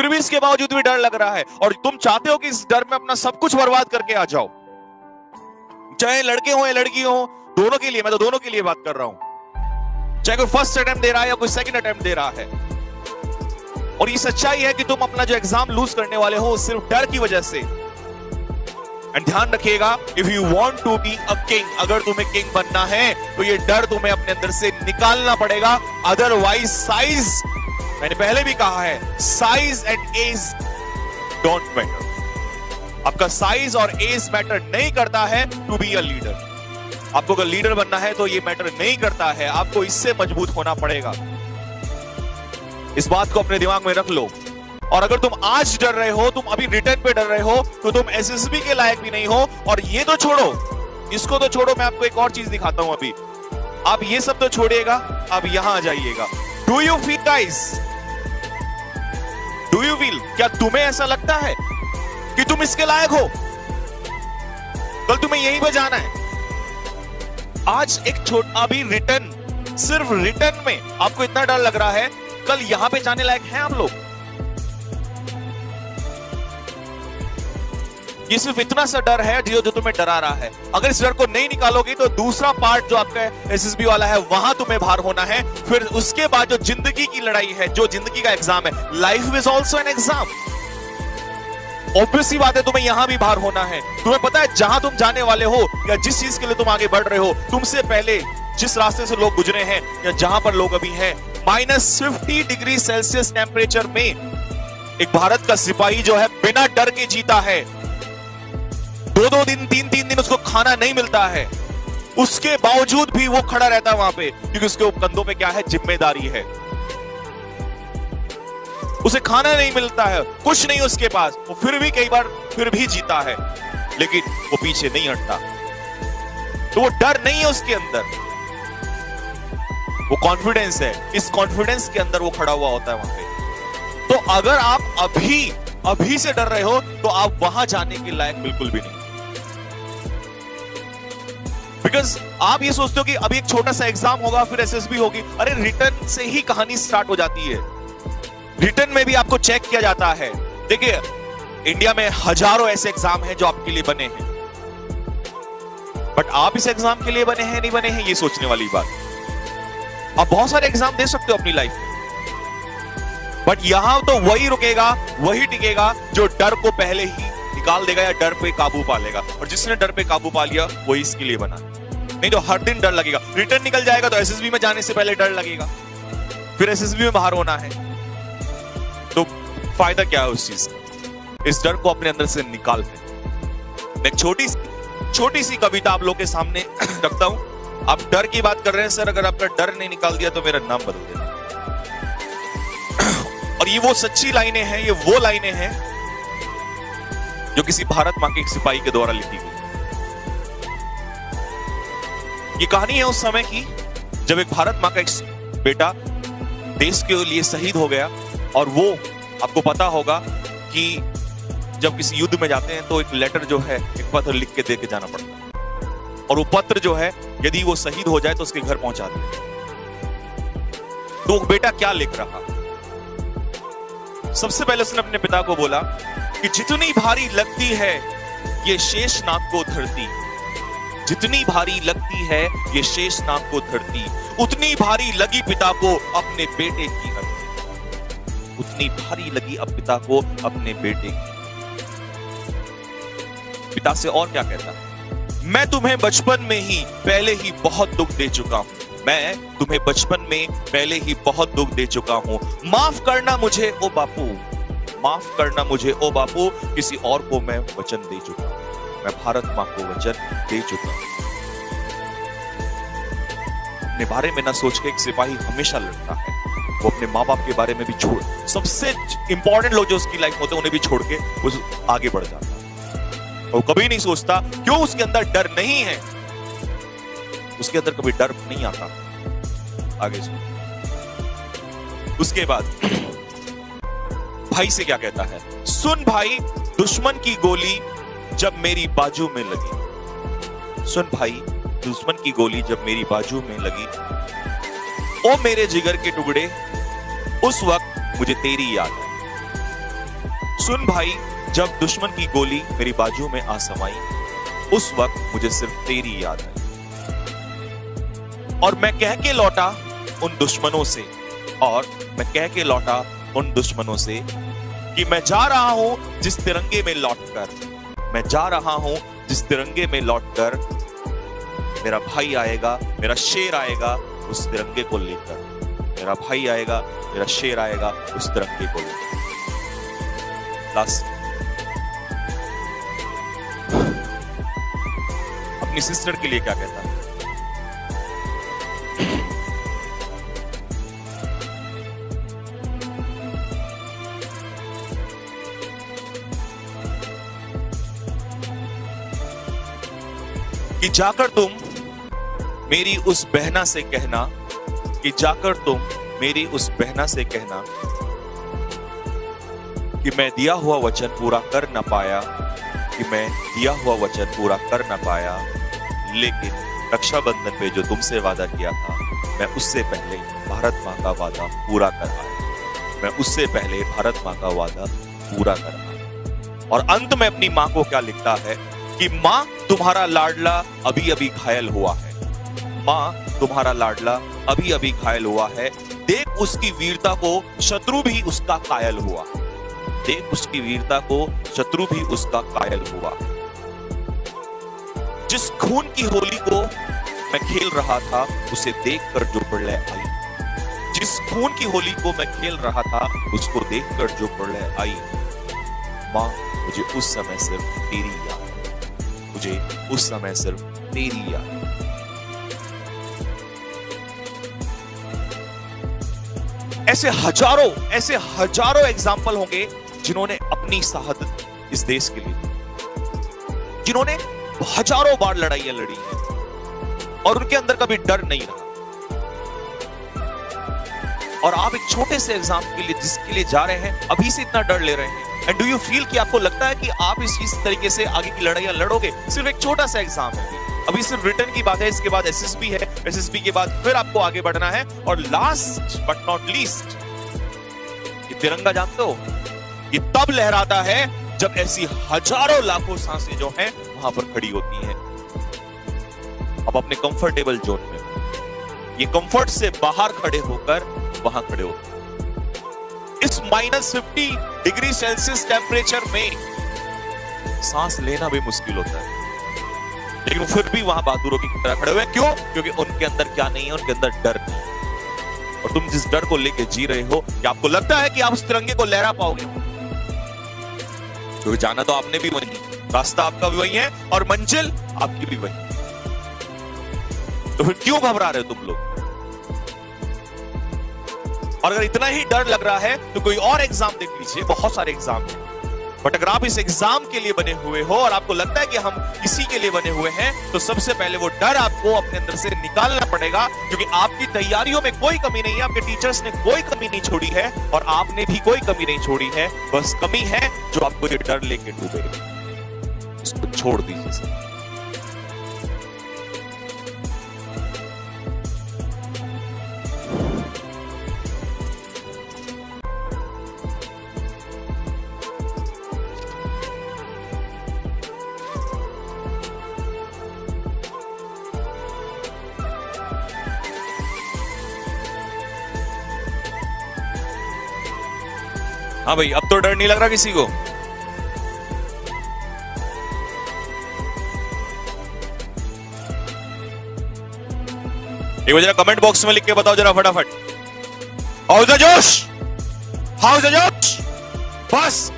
फिर भी इसके बावजूद भी डर लग रहा है, और तुम चाहते हो कि इस डर में अपना सब कुछ बर्बाद करके आ जाओ। चाहे लड़के हो या लड़की हो, दोनों के लिए, मैं तो दोनों के लिए बात कर रहा हूं। चाहे कोई फर्स्ट अटेम्प्ट दे रहा है या कोई सेकंड अटेम्प्ट दे रहा है। और ये सच्चाई है कि तुम अपना जो एग्जाम लूज करने वाले हो सिर्फ डर की वजह से। एंड ध्यान रखिएगा, if you want to be a king, अगर तुम्हें किंग बनना है तो ये डर तुम्हें अपने अंदर से निकालना पड़ेगा। अदरवाइज साइज, मैंने पहले भी कहा है, size and age don't matter. आपका साइज और एज मैटर नहीं करता है टू बी अ लीडर। आपको अगर लीडर बनना है तो ये मैटर नहीं करता है, आपको इससे मजबूत होना पड़ेगा। इस बात को अपने दिमाग में रख लो। और अगर तुम आज डर रहे हो, तुम अभी रिटर्न पे डर रहे हो, तो तुम एसएसबी के लायक भी नहीं हो। और ये तो छोड़ो, इसको तो छोड़ो, मैं आपको एक और चीज दिखाता हूं अभी। आप ये सब तो छोड़िएगा, आप यहां आ जाइएगा। Do you feel guys, do you feel, क्या तुम्हें ऐसा लगता है कि तुम इसके लायक हो? कल तुम्हें यहीं पे जाना है। आज एक छोटा, अभी रिटर्न, सिर्फ रिटर्न में आपको इतना डर लग रहा है, कल यहां पे जाने लायक हैं आप लोग? ये सिर्फ इतना सा डर है जो तुम्हें डरा रहा है। अगर इस डर को नहीं निकालोगे तो दूसरा पार्ट जो आपका एसएसबी वाला है, वहां तुम्हें बाहर होना है। फिर उसके बाद जो जिंदगी की लड़ाई है, जो जिंदगी का एग्जाम है, life is also an exam. Obviously बात है, तुम्हें यहां भी बाहर होना है। तुम्हें पता है जहां तुम जाने वाले हो या जिस चीज के लिए तुम आगे बढ़ रहे हो, तुमसे पहले जिस रास्ते से लोग गुजरे हैं या जहां पर लोग अभी हैं, -50 डिग्री सेल्सियस टेम्परेचर में एक भारत का सिपाही जो है बिना डर के जीता है। 2-2 दिन, 3-3 दिन उसको खाना नहीं मिलता है, उसके बावजूद भी वो खड़ा रहता है वहां पे, क्योंकि उसके कंधों पे क्या है, जिम्मेदारी है। उसे खाना नहीं मिलता है, कुछ नहीं उसके पास, वो फिर भी कई बार फिर भी जीता है, लेकिन वो पीछे नहीं हटता। तो वो डर नहीं है उसके अंदर, वो कॉन्फिडेंस है। इस कॉन्फिडेंस के अंदर वो खड़ा हुआ होता है वहां पे। तो अगर आप अभी से डर रहे हो तो आप वहां जाने के लायक बिल्कुल भी नहीं। बिकॉज आप ये सोचते हो कि अभी एक छोटा सा एग्जाम होगा, फिर एसएसबी होगी। अरे रिटर्न से ही कहानी स्टार्ट हो जाती है। रिटर्न में भी आपको चेक किया जाता है। देखिए, इंडिया में हजारों ऐसे एग्जाम हैं जो आपके लिए बने हैं, बट आप इस एग्जाम के लिए बने हैं नहीं बने हैं, ये सोचने वाली बात। आप बहुत सारे एग्जाम दे सकते हो अपनी लाइफ में, बट यहां तो वही रुकेगा, वही टिकेगा जो डर को पहले ही निकाल देगा या डर पे काबू पा लेगा। और जिसने डर पे काबू पा लिया वो इसके लिए बना। नहीं तो हर दिन डर लगेगा। रिटर्न निकल जाएगा तो एसएसबी में जाने से पहले डर लगेगा, फिर एसएसबी में बाहर होना है, तो फायदा क्या है उस चीज का? इस डर को अपने अंदर से निकाल दे। मैं छोटी सी कविता आप लोग के सामने रखता हूं। आप डर की बात कर रहे हैं, सर अगर आपका डर नहीं निकाल दिया तो मेरा नाम बदल देना। और ये वो सच्ची लाइनें हैं, ये वो लाइनें हैं जो किसी भारत मां के एक सिपाही के द्वारा लिखी गई। ये कहानी है उस समय की जब एक भारत मां का एक बेटा देश के लिए शहीद हो गया। और वो आपको पता होगा कि जब किसी युद्ध में जाते हैं तो एक लेटर जो है, एक पत्र लिख के दे के जाना पड़ता है। और वो पत्र जो है, यदि वो शहीद हो जाए तो उसके घर पहुंचा दे। तो बेटा क्या लिख रहा? सबसे पहले उसने अपने पिता को बोला कि जितनी भारी लगती है ये शेषनाग को धरती, जितनी भारी लगती है ये शेषनाग को धरती, उतनी भारी लगी पिता को अपने बेटे की हरती। उतनी भारी लगी अब पिता को अपने बेटे की। पिता से और क्या कहता है? मैं तुम्हें बचपन में ही पहले ही बहुत दुख दे चुका हूं। मैं तुम्हें बचपन में पहले ही बहुत दुख दे चुका हूं। माफ करना मुझे ओ बापू, माफ करना मुझे ओ बापू, किसी और को मैं वचन दे चुका हूं। मैं भारत मां को वचन दे चुका हूं। अपने बारे में ना सोच के एक सिपाही हमेशा लड़ता है। वो अपने माँ बाप के बारे में भी छोड़, सबसे इंपॉर्टेंट लोग जो उसकी लाइफ में होते हैं उन्हें भी छोड़ के वो आगे बढ़ जाता है। वो कभी नहीं सोचता क्यों उसके अंदर डर नहीं है। उसके अंदर कभी डर नहीं आता। आगे सुन। उसके बाद भाई से क्या कहता है? सुन भाई, दुश्मन की गोली जब मेरी बाजू में लगी, सुन भाई, दुश्मन की गोली जब मेरी बाजू में लगी, ओ मेरे जिगर के टुकड़े, उस वक्त मुझे तेरी याद आई। सुन भाई, जब दुश्मन की गोली मेरी बाजू में आ समाई, उस वक्त मुझे सिर्फ तेरी याद आई। और मैं कह के लौटा उन दुश्मनों से, और मैं कह के लौटा उन दुश्मनों से कि मैं जा रहा हूं जिस तिरंगे में लौटकर, मैं जा रहा हूं जिस तिरंगे में लौटकर, मेरा भाई आएगा, मेरा शेर आएगा उस तिरंगे को लेकर, मेरा भाई आएगा, मेरा शेर आएगा उस तिरंगे को लेकर। लास्ट, अपनी सिस्टर के लिए क्या कहता है? कि जाकर तुम मेरी उस बहना से कहना, कि जाकर तुम मेरी उस बहना से कहना कि मैं दिया हुआ वचन पूरा कर न पाया, कि मैं दिया हुआ वचन पूरा कर न पाया, लेकिन रक्षाबंधन पे जो तुमसे वादा किया था, मैं उससे पहले भारत माँ का वादा पूरा कर आया, मैं उससे पहले भारत माँ का वादा पूरा कर आया। और अंत में अपनी माँ को क्या लिखता है कि माँ तुम्हारा लाडला अभी अभी घायल हुआ है, माँ तुम्हारा लाडला अभी अभी घायल हुआ है, देख उसकी वीरता को शत्रु भी उसका कायल हुआ, देख उसकी वीरता को शत्रु भी उसका कायल हुआ। जिस खून की होली को मैं खेल रहा था, उसे देखकर जो प्रलय आई, जिस खून की होली को मैं खेल रहा था, उसको देखकर जो प्रलय आई, माँ मुझे उस समय सिर्फ तेरी याद, मुझे उस समय सिर्फ तेरी याद। ऐसे हजारों एग्जाम्पल होंगे जिन्होंने अपनी शहादत इस देश के लिए, जिन्होंने हजारों बार लड़ाइयां लड़ी हैं और उनके अंदर कभी डर नहीं रहा। और आप एक छोटे से एग्जाम के लिए जिसके लिए जा रहे हैं, अभी से इतना डर ले रहे हैं, एंड डू यू फील कि आपको लगता है कि आप इस तरीके से आगे की लड़ाइयां लड़ोगे? सिर्फ एक छोटा सा एग्जाम है, अभी सिर्फ रिटर्न की बात है, इसके बाद एसएसबी है, एसएसबी के बाद फिर आपको आगे बढ़ना है। और लास्ट बट नॉट लीस्ट, ये तिरंगा जानते हो, ये तब लहराता है जब ऐसी हजारों लाखों सांसें जो हैं वहां पर खड़ी होती हैं। अब अपने कंफर्टेबल जोन में, ये कंफर्ट से बाहर खड़े होकर वहां खड़े होते हैं। इस -50 डिग्री सेल्सियस टेम्परेचर में सांस लेना भी मुश्किल होता है, लेकिन फिर भी वहां बहादुरों की तरह खड़े हुए। क्यों? क्योंकि उनके अंदर क्या नहीं है, उनके अंदर डर नहीं है। और तुम जिस डर को लेके जी रहे हो, क्या आपको लगता है कि आप उस तिरंगे को लहरा पाओगे? क्योंकि जाना तो आपने भी वही, रास्ता आपका भी वही है और मंजिल आपकी भी वही। तो फिर क्यों घबरा रहे हो तुम लोग? और अगर इतना ही डर लग रहा है तो कोई और एग्जाम देख लीजिए, बहुत सारे एग्जाम हैं। बट अगर आप इस एग्जाम के लिए बने हुए हो और आपको लगता है कि हम इसी के लिए बने हुए हैं, तो सबसे पहले वो डर आपको अपने अंदर से निकालना पड़ेगा, क्योंकि आपकी तैयारियों में कोई कमी नहीं है, आपके टीचर्स ने कोई कमी नहीं छोड़ी है और आपने भी कोई कमी नहीं छोड़ी है। बस कमी है जो आपको ये डर लेके डूबे, इसको छोड़ दीजिए सर। हाँ भाई, अब तो डर नहीं लग रहा किसी को? ये जरा कमेंट बॉक्स में लिख के बताओ जरा फटाफट, हाउ इज द जोश, हाउ इज द जोश। बस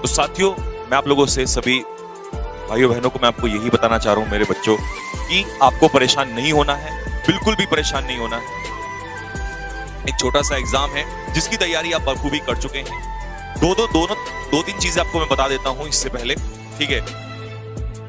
तो साथियों, मैं आप लोगों से, सभी भाइयों बहनों को मैं आपको यही बताना चाह रहा हूं, मेरे बच्चों, कि आपको परेशान नहीं होना है, बिल्कुल भी परेशान नहीं होना है। एक छोटा सा एग्जाम है जिसकी तैयारी आप बखूबी कर चुके हैं। दो तीन चीजें आपको मैं बता देता हूं इससे पहले, ठीक है,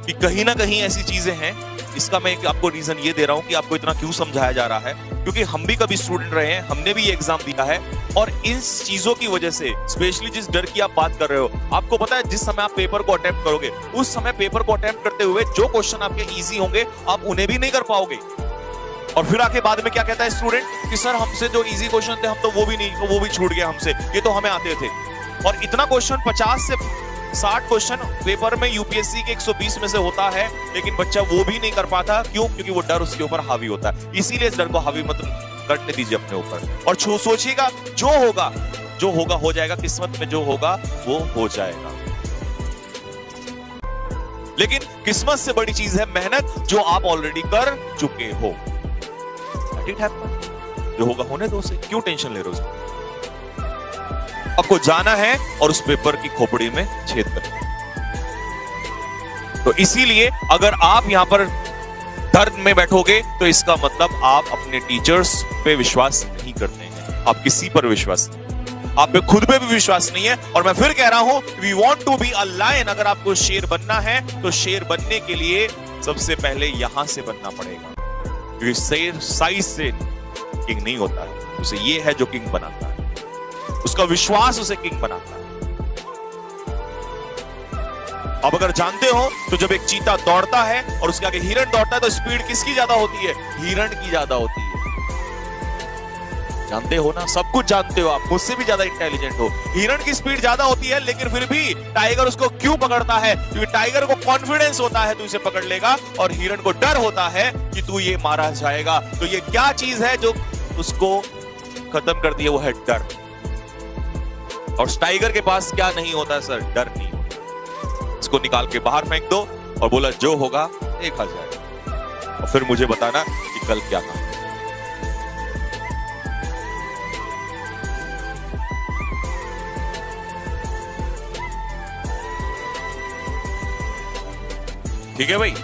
कि कहीं ना कहीं ऐसी चीजें हैं, इसका मैं आपको रीजन ये दे रहा हूं कि आपको इतना क्यों समझाया जा रहा है, क्योंकि हम भी कभी स्टूडेंट रहे हैं, हमने भी ये एग्जाम दिया है, और इन चीजों की वजह से, स्पेशली जिस डर की आप बात कर रहे हो, आपको पता है जिस समय आप पेपर को अटेम्प्ट करोगे, उस समय पेपर को अटेम्प्ट करते हुए जो क्वेश्चन आपके इजी होंगे, आप उन्हें भी नहीं कर पाओगे। और फिर आके बाद में क्या कहता है स्टूडेंट कि सर हमसे जो इजी क्वेश्चन थे हम तो वो भी छूट गया हमसे, ये तो हमें आते थे। और इतना क्वेश्चन 50 से 60 क्वेश्चन पेपर में यूपीएससी के 120 में से होता है, लेकिन बच्चा वो भी नहीं कर पाता। क्यों? क्योंकि वो डर उसके ऊपर हावी होता है। इसीलिए इस डर को हावी मत करने दीजिए अपने ऊपर, और सोचिएगा जो होगा हो जाएगा, किस्मत में जो होगा वो हो जाएगा। लेकिन किस्मत से बड़ी चीज है मेहनत, जो आप ऑलरेडी कर चुके हो। जो होगा होने दो, उसे क्यों टेंशन ले रहे हो? आपको जाना है और उस पेपर की खोपड़ी में छेद करना। तो इसीलिए अगर आप यहां पर डर में बैठोगे तो इसका मतलब आप अपने टीचर्स पे विश्वास नहीं करते हैं, आप किसी पर विश्वास नहीं, आप पे खुद पे भी विश्वास नहीं है। और मैं फिर कह रहा हूं, we want to be a lion. अगर आपको शेर बनना है तो शेर बनने के लिए सबसे पहले यहां से बनना पड़ेगा, क्योंकि शेर साइज से किंग नहीं होता है, उसे ये है जो किंग बनाता है, उसका विश्वास उसे किंग बनाता है। अब अगर जानते हो तो जब एक चीता दौड़ता है और उसके आगे हिरण दौड़ता है तो स्पीड किसकी ज्यादा होती है? हिरण की ज्यादा होती है। जानते हो ना, सब कुछ जानते हो आप, मुझसे भी ज्यादा इंटेलिजेंट हो। हिरण की स्पीड ज्यादा होती है, लेकिन फिर भी टाइगर उसको क्यों पकड़ता है? क्योंकि टाइगर को कॉन्फिडेंस होता है तू इसे पकड़ लेगा, और हिरण को डर होता है कि तू ये मारा जाएगा। तो ये क्या चीज है जो उसको खत्म कर दिया? वो है डर। और टाइगर के पास क्या नहीं होता सर? डर नहीं होता। इसको निकाल के बाहर फेंक दो और बोला जो होगा देखा जाएगा, और फिर मुझे बताना कि कल क्या था। ठीक है भाई।